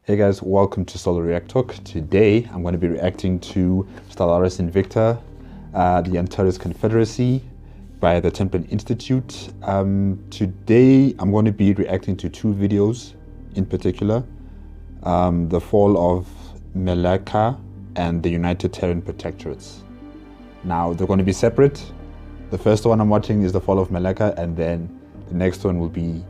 Hey guys, welcome to Solar ReacTalk. Today I'm going to be reacting to Stellaris Invicta, the Antares Confederacy by the Temple Institute. Today I'm going to be reacting to two videos in particular, the fall of Melaka and the United Terran Protectorates. Now they're going to be separate. The first one I'm watching is the fall of Melaka, and then the next one will be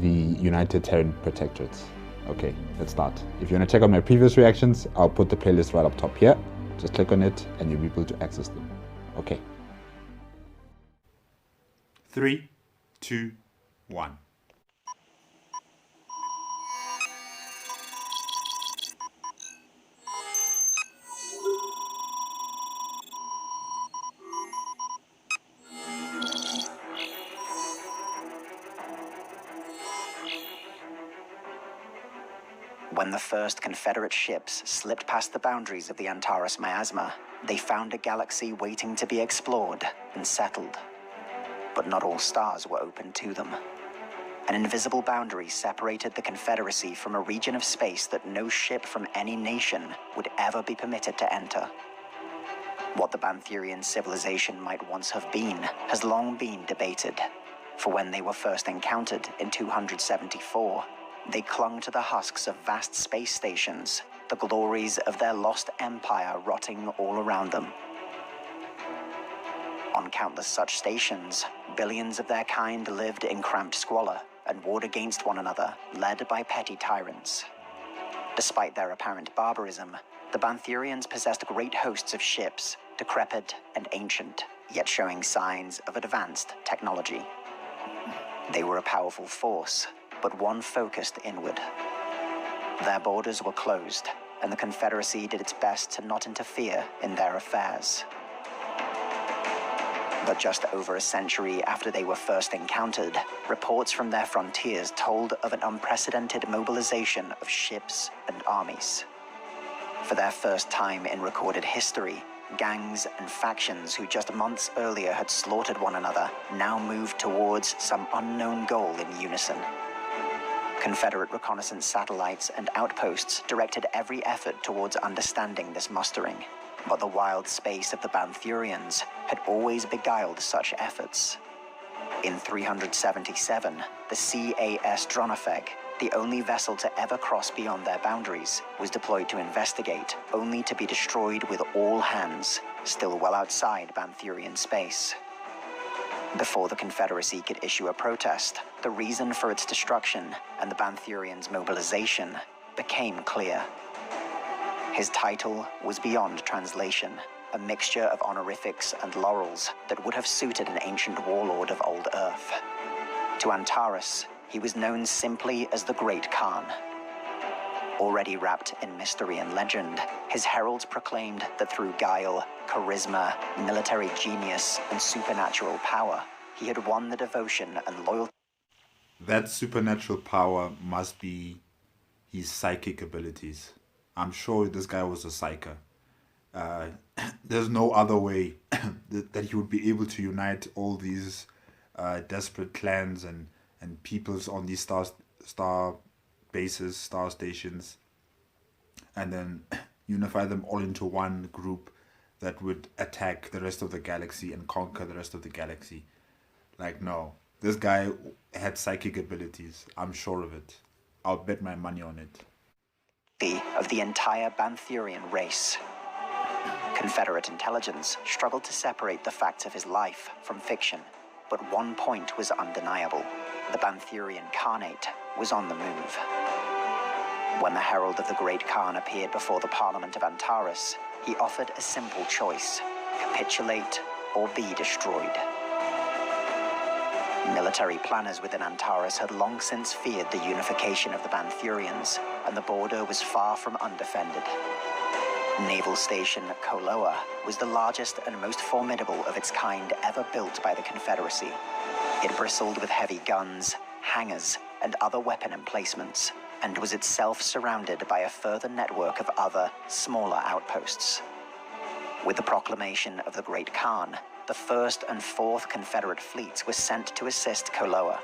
the United Terran Protectorates. Okay, let's start. If you want to check out my previous reactions, I'll put the playlist right up top here. Just click on it and you'll be able to access them. Okay. 3, 2, 1. When the first Confederate ships slipped past the boundaries of the Antares miasma, they found a galaxy waiting to be explored and settled. But not all stars were open to them. An invisible boundary separated the Confederacy from a region of space that no ship from any nation would ever be permitted to enter. What the Banthurian civilization might once have been has long been debated, for when they were first encountered in 274, they clung to the husks of vast space stations, the glories of their lost empire rotting all around them. On countless such stations, billions of their kind lived in cramped squalor and warred against one another, led by petty tyrants. Despite their apparent barbarism, the Banthurians possessed great hosts of ships, decrepit and ancient, yet showing signs of advanced technology. They were a powerful force, but one focused inward. Their borders were closed, and the Confederacy did its best to not interfere in their affairs. But just over a century after they were first encountered, reports from their frontiers told of an unprecedented mobilization of ships and armies. For their first time in recorded history, gangs and factions who just months earlier had slaughtered one another now moved towards some unknown goal in unison. Confederate reconnaissance satellites and outposts directed every effort towards understanding this mustering, but the wild space of the Banthurians had always beguiled such efforts. In 377, the CAS Dronafeg, the only vessel to ever cross beyond their boundaries, was deployed to investigate, only to be destroyed with all hands, still well outside Banthurian space. Before the Confederacy could issue a protest, the reason for its destruction and the Banthurians' mobilization became clear. His title was beyond translation, a mixture of honorifics and laurels that would have suited an ancient warlord of old Earth. To Antares, he was known simply as the Great Khan. Already wrapped in mystery and legend, his heralds proclaimed that through guile, charisma, military genius, and supernatural power, he had won the devotion and loyalty. That supernatural power must be his psychic abilities. I'm sure this guy was a psyker. There's no other way that he would be able to unite all these desperate clans and peoples on these star bases, star stations, and then unify them all into one group that would attack the rest of the galaxy and conquer the rest of the galaxy. Like, no, this guy had psychic abilities. I'm sure of it. I'll bet my money on it. Of the entire Banthurian race. Confederate intelligence struggled to separate the facts of his life from fiction, but one point was undeniable. The Banthurian Khanate was on the move. When the herald of the Great Khan appeared before the Parliament of Antares, he offered a simple choice: capitulate or be destroyed. Military planners within Antares had long since feared the unification of the Banthurians, and the border was far from undefended. Naval Station Koloa was the largest and most formidable of its kind ever built by the Confederacy. It bristled with heavy guns, hangars, and other weapon emplacements, and was itself surrounded by a further network of other, smaller outposts. With the proclamation of the Great Khan, the 1st and 4th Confederate fleets were sent to assist Koloa.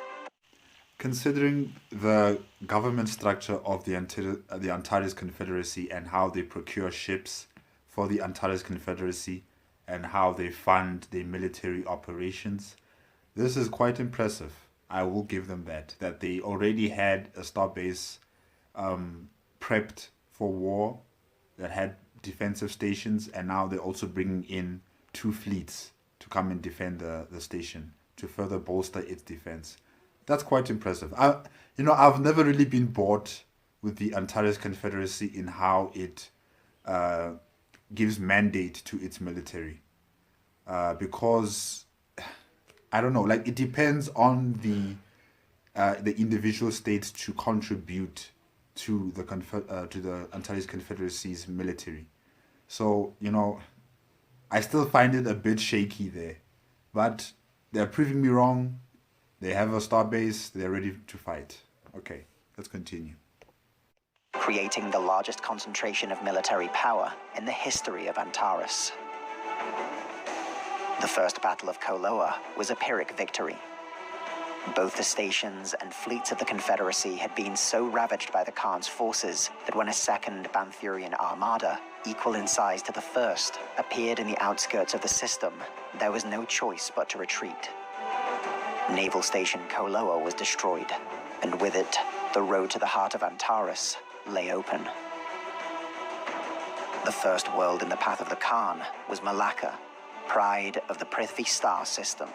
considering the government structure of the Antares Confederacy and how they procure ships for the Antares Confederacy and how they fund their military operations, this is quite impressive. I will give them that they already had a starbase prepped for war that had defensive stations, and now they're also bringing in 2 fleets to come and defend the station to further bolster its defense. That's quite impressive. I've never really been bought with the Antares Confederacy in how it gives mandate to its military, because I don't know, like it depends on the individual states to contribute to the Antares Confederacy's military. So I still find it a bit shaky there, but they're proving me wrong. They have a starbase. They're ready to fight. Okay, let's continue. Creating the largest concentration of military power in the history of Antares. The First Battle of Koloa was a Pyrrhic victory. Both the stations and fleets of the Confederacy had been so ravaged by the Khan's forces that when a second Banthurian armada, equal in size to the first, appeared in the outskirts of the system, there was no choice but to retreat. Naval Station Koloa was destroyed, and with it, the road to the heart of Antares lay open. The first world in the path of the Khan was Melaka, pride of the Prithvi star system.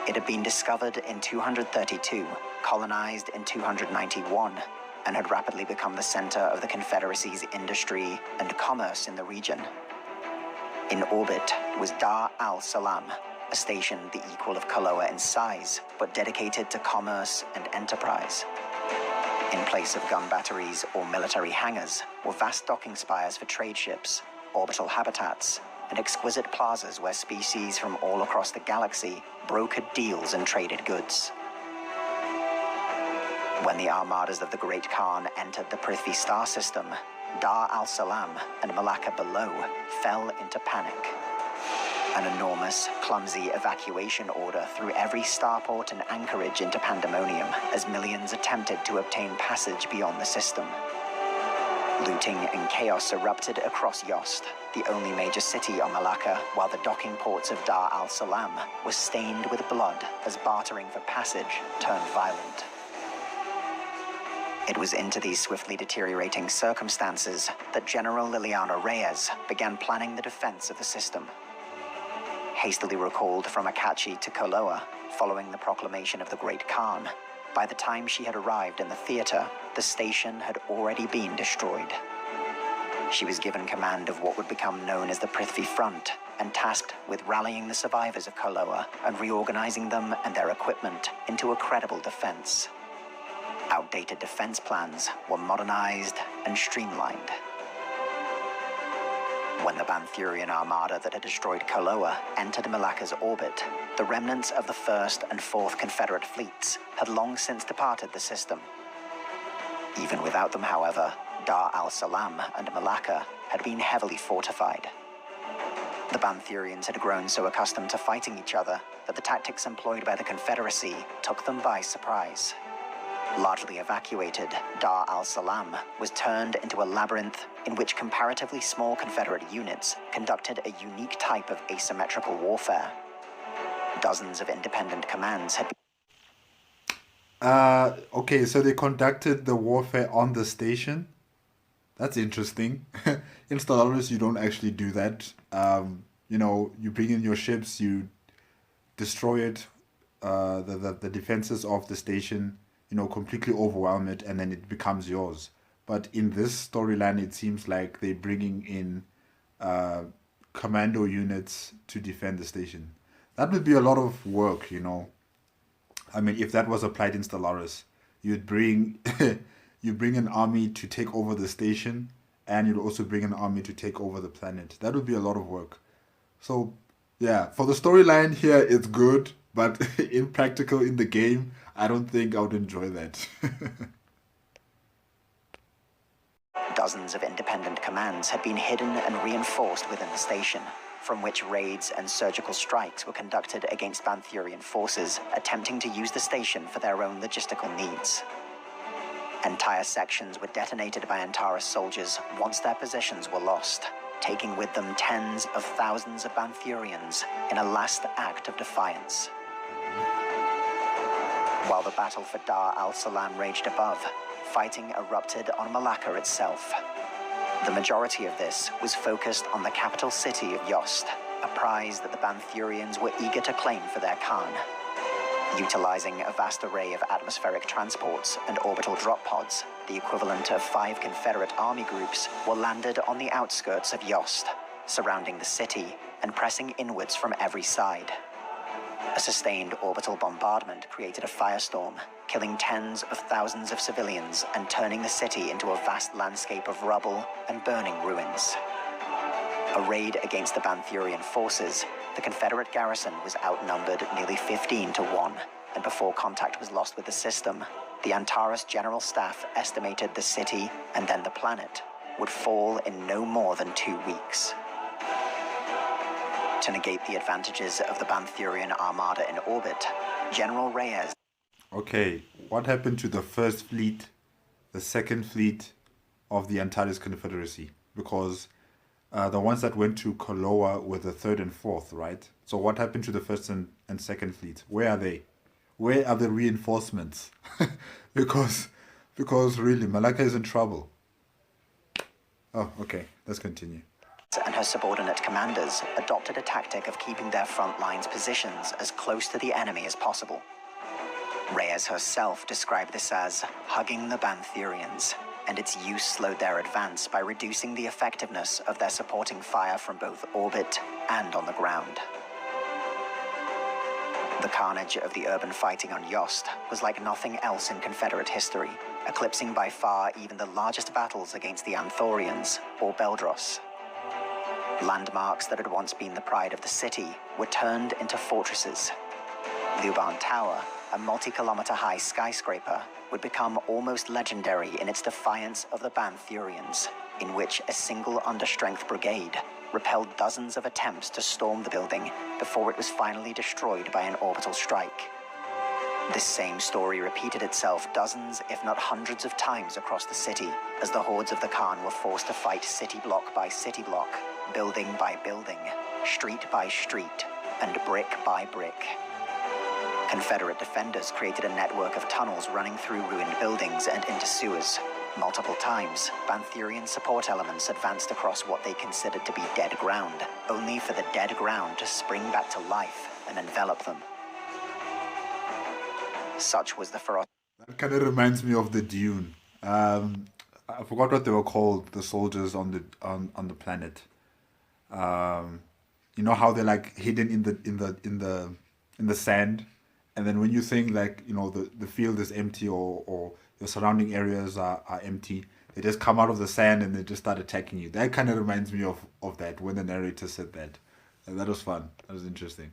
It had been discovered in 232, colonized in 291, and had rapidly become the center of the Confederacy's industry and commerce in the region. In orbit was Dar al-Salam, a station the equal of Koloa in size, but dedicated to commerce and enterprise. In place of gun batteries or military hangars were vast docking spires for trade ships, orbital habitats, and exquisite plazas where species from all across the galaxy brokered deals and traded goods. When the armadas of the Great Khan entered the Prithvi star system, Dar al-Salam and Melaka below fell into panic. An enormous, clumsy evacuation order threw every starport and anchorage into pandemonium as millions attempted to obtain passage beyond the system. Looting and chaos erupted across Yost, the only major city on Melaka, while the docking ports of Dar al-Salam were stained with blood as bartering for passage turned violent. It was into these swiftly deteriorating circumstances that General Liliana Reyes began planning the defense of the system. Hastily recalled from Akachi to Koloa, following the proclamation of the Great Khan, by the time she had arrived in the theater, the station had already been destroyed. She was given command of what would become known as the Prithvi Front, and tasked with rallying the survivors of Koloa and reorganizing them and their equipment into a credible defense. Outdated defense plans were modernized and streamlined. When the Banthurian armada that had destroyed Koloa entered Melaka's orbit, the remnants of the 1st and 4th Confederate fleets had long since departed the system. Even without them, however, Dar al-Salam and Melaka had been heavily fortified. The Banthurians had grown so accustomed to fighting each other that the tactics employed by the Confederacy took them by surprise. Largely evacuated, Dar al-Salam was turned into a labyrinth in which comparatively small Confederate units conducted a unique type of asymmetrical warfare. Dozens of independent commands had Okay, so they conducted the warfare on the station. That's interesting. In Stellaris, you don't actually do that. You bring in your ships, you destroy it, the defenses of the station, completely overwhelm it, and then it becomes yours. But in this storyline, it seems like they're bringing in commando units to defend the station. That would be a lot of work, I mean, if that was applied in Stellaris, you'd bring you bring an army to take over the station, and you'd also bring an army to take over the planet. That would be a lot of work. So, yeah, for the storyline here, it's good, but in practical, in the game, I don't think I would enjoy that. Dozens of independent commands had been hidden and reinforced within the station, from which raids and surgical strikes were conducted against Banthurian forces attempting to use the station for their own logistical needs. Entire sections were detonated by Antares soldiers once their positions were lost, taking with them tens of thousands of Banthurians in a last act of defiance. While the battle for Dar al-Salam raged above, fighting erupted on Melaka itself. The majority of this was focused on the capital city of Yost, a prize that the Banthurians were eager to claim for their Khan. Utilizing a vast array of atmospheric transports and orbital drop pods, the equivalent of 5 Confederate army groups were landed on the outskirts of Yost, surrounding the city and pressing inwards from every side. A sustained orbital bombardment created a firestorm, killing tens of thousands of civilians and turning the city into a vast landscape of rubble and burning ruins. A raid against the Banthurian forces, the Confederate garrison was outnumbered nearly 15-1, and before contact was lost with the system, the Antares General Staff estimated the city, and then the planet, would fall in no more than 2 weeks. To negate the advantages of the Banthurian armada in orbit, General Reyes... Okay, what happened to the first fleet, the second fleet of the Antares Confederacy? Because the ones that went to Koloa were the third and fourth, right? So what happened to the first and second fleet? Where are they? Where are the reinforcements? because really, Melaka is in trouble. Oh, okay, let's continue. And her subordinate commanders adopted a tactic of keeping their front lines positions as close to the enemy as possible. Reyes herself described this as hugging the Banthurians, and its use slowed their advance by reducing the effectiveness of their supporting fire from both orbit and on the ground. The carnage of the urban fighting on Yost was like nothing else in Confederate history, eclipsing by far even the largest battles against the Anthorians or Beldros. Landmarks that had once been the pride of the city were turned into fortresses. Luban Tower, a multi-kilometer-high skyscraper, would become almost legendary in its defiance of the Banthurians, in which a single understrength brigade repelled dozens of attempts to storm the building before it was finally destroyed by an orbital strike. This same story repeated itself dozens, if not hundreds of times across the city, as the hordes of the Khan were forced to fight city block by city block, building by building, street by street, and brick by brick. Confederate defenders created a network of tunnels running through ruined buildings and into sewers. Multiple times, Banthurian support elements advanced across what they considered to be dead ground, only for the dead ground to spring back to life and envelop them. Such was the ferocity. That kind of reminds me of the Dune. I forgot what they were called, the soldiers on the planet. You know how they're like hidden in the sand, and then when you think like the field is empty or your surrounding areas are empty, they just come out of the sand and they just start attacking you. That kind of reminds me of that when the narrator said that. And that was fun. That was interesting.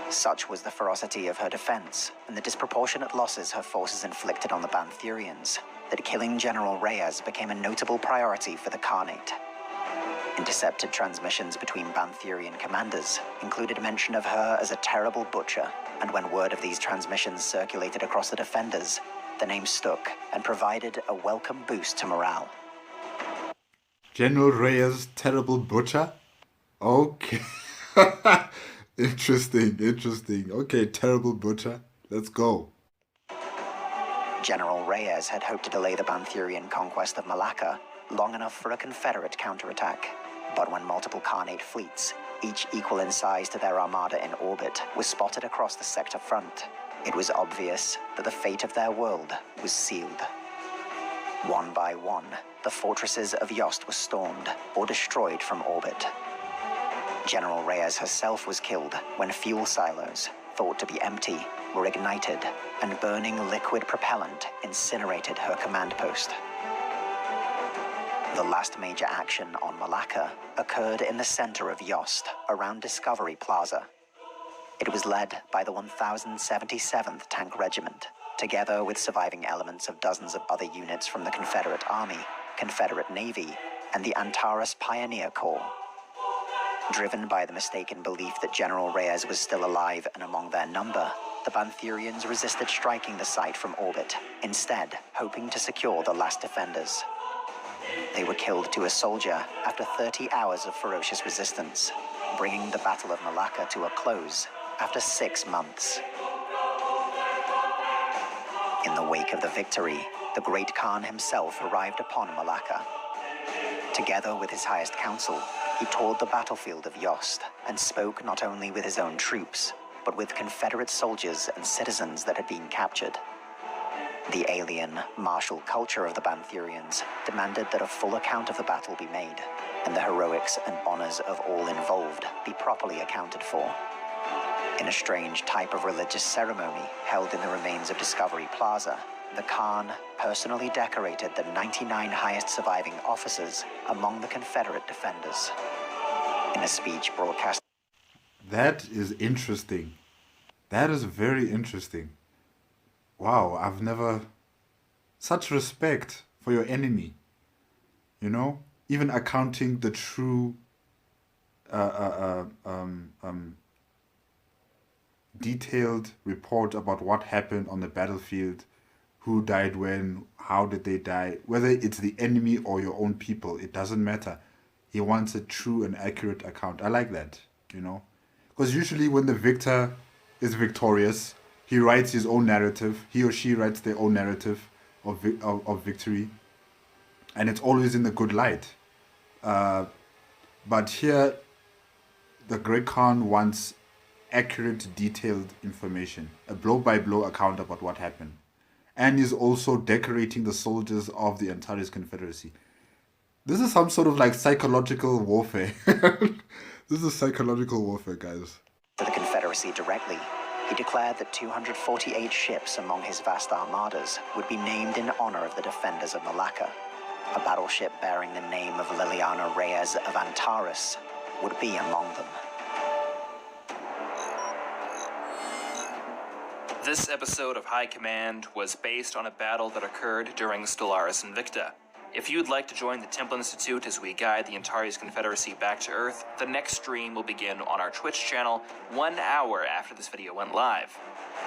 Such was the ferocity of her defense and the disproportionate losses her forces inflicted on the Banthurians that killing General Reyes became a notable priority for the Khanate. Intercepted transmissions between Banthurian commanders included mention of her as a terrible butcher, and when word of these transmissions circulated across the defenders, the name stuck and provided a welcome boost to morale. General Reyes, terrible butcher? Okay. Interesting. Okay, terrible butcher. Let's go. General Reyes had hoped to delay the Banthurian conquest of Melaka long enough for a Confederate counterattack. But when multiple Khanate fleets, each equal in size to their armada in orbit, was spotted across the sector front, it was obvious that the fate of their world was sealed. One by one, the fortresses of Yost were stormed or destroyed from orbit. General Reyes herself was killed when fuel silos, thought to be empty, were ignited, and burning liquid propellant incinerated her command post. The last major action on Melaka occurred in the center of Yost, around Discovery Plaza. It was led by the 1077th Tank Regiment, together with surviving elements of dozens of other units from the Confederate Army, Confederate Navy, and the Antares Pioneer Corps. Driven by the mistaken belief that General Reyes was still alive and among their number, the Banthurians resisted striking the site from orbit, instead hoping to secure the last defenders. They were killed to a soldier after 30 hours of ferocious resistance, bringing the Battle of Melaka to a close after 6 months. In the wake of the victory, the Great Khan himself arrived upon Melaka. Together with his highest council, he toured the battlefield of Yost and spoke not only with his own troops, but with Confederate soldiers and citizens that had been captured. The alien, martial culture of the Banthurians demanded that a full account of the battle be made, and the heroics and honors of all involved be properly accounted for. In a strange type of religious ceremony held in the remains of Discovery Plaza, the Khan personally decorated the 99 highest surviving officers among the Confederate defenders. In a speech broadcast... That is interesting. That is very interesting. Wow, I've never... Such respect for your enemy. You know? Even accounting the true... detailed report about what happened on the battlefield, who died when, how did they die, whether it's the enemy or your own people, it doesn't matter. He wants a true and accurate account. I like that, you know, because usually when the victor is victorious, he writes his own narrative, he or she writes their own narrative of victory, and it's always in the good light. But here, the Great Khan wants accurate, detailed information, a blow-by-blow account about what happened. And is also decorating the soldiers of the Antares Confederacy. This is some sort of like psychological warfare. This is psychological warfare, guys. To the Confederacy directly, he declared that 248 ships among his vast armadas would be named in honor of the defenders of Melaka. A battleship bearing the name of Liliana Reyes of Antares would be among them. This episode of High Command was based on a battle that occurred during Stellaris Invicta. If you'd like to join the Temple Institute as we guide the Antares Confederacy back to Earth, the next stream will begin on our Twitch channel 1 hour after this video went live.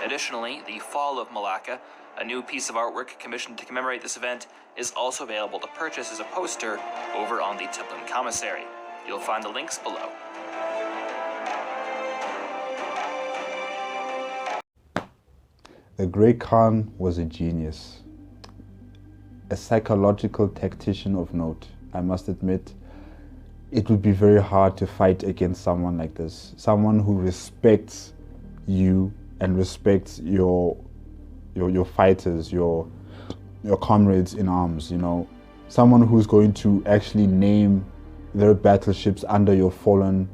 Additionally, the Fall of Melaka, a new piece of artwork commissioned to commemorate this event, is also available to purchase as a poster over on the Templin Commissary. You'll find the links below. The Great Khan was a genius, a psychological tactician of note. I must admit, it would be very hard to fight against someone like this. Someone who respects you and respects your fighters, your comrades in arms, you know. Someone who's going to actually name their battleships under your fallen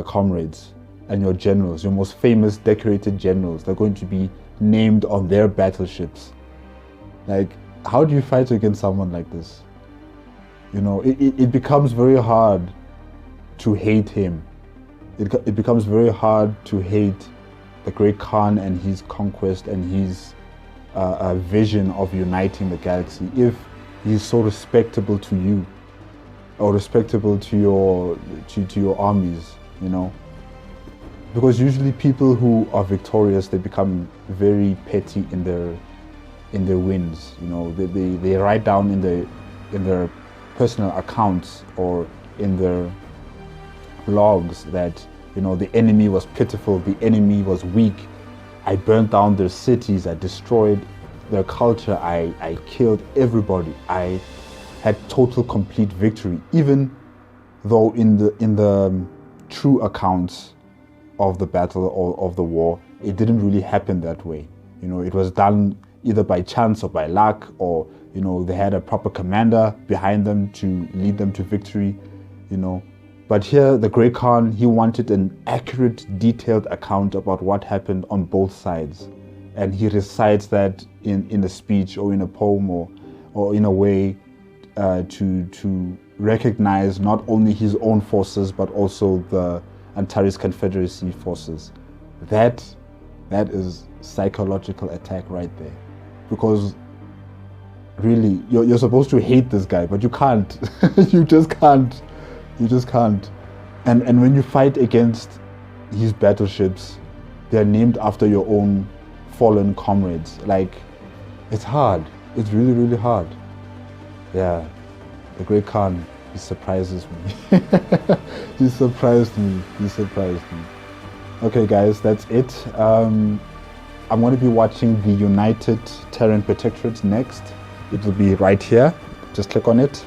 comrades and your generals, your most famous decorated generals. They're going to be named on their battleships. Like, how do you fight against someone like this? You know, it becomes very hard to hate him. It becomes very hard to hate the Great Khan and his conquest and his vision of uniting the galaxy if he's so respectable to you or respectable to your armies, you know. Because usually people who are victorious, they become very petty in their wins. You know, they write down in their personal accounts or in their logs that, you know, the enemy was pitiful, the enemy was weak. I burnt down their cities, I destroyed their culture, I killed everybody. I had total complete victory, even though in the true accounts of the battle or of the war, it didn't really happen that way. You know, it was done either by chance or by luck, or, you know, they had a proper commander behind them to lead them to victory, you know. But here, the Great Khan, he wanted an accurate, detailed account about what happened on both sides. And he recites that in a speech or in a poem or in a way to recognize not only his own forces, but also the Antares Confederacy forces. That is psychological attack right there. Because really, you're supposed to hate this guy, but you can't. You just can't. You just can't. And when you fight against his battleships, they're named after your own fallen comrades. Like, it's hard. It's really, really hard. Yeah, the Great Khan, he surprises me. He surprised me. He surprised me. Okay, guys, that's it. I'm going to be watching the United Terran Protectorate next. It will be right here. Just click on it.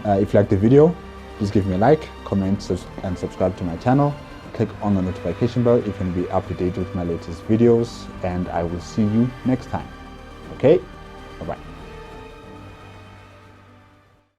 If you like the video, please give me a like, comment, and subscribe to my channel. Click on the notification bell if you want to be up to date with my latest videos, and I will see you next time. Okay? Bye-bye.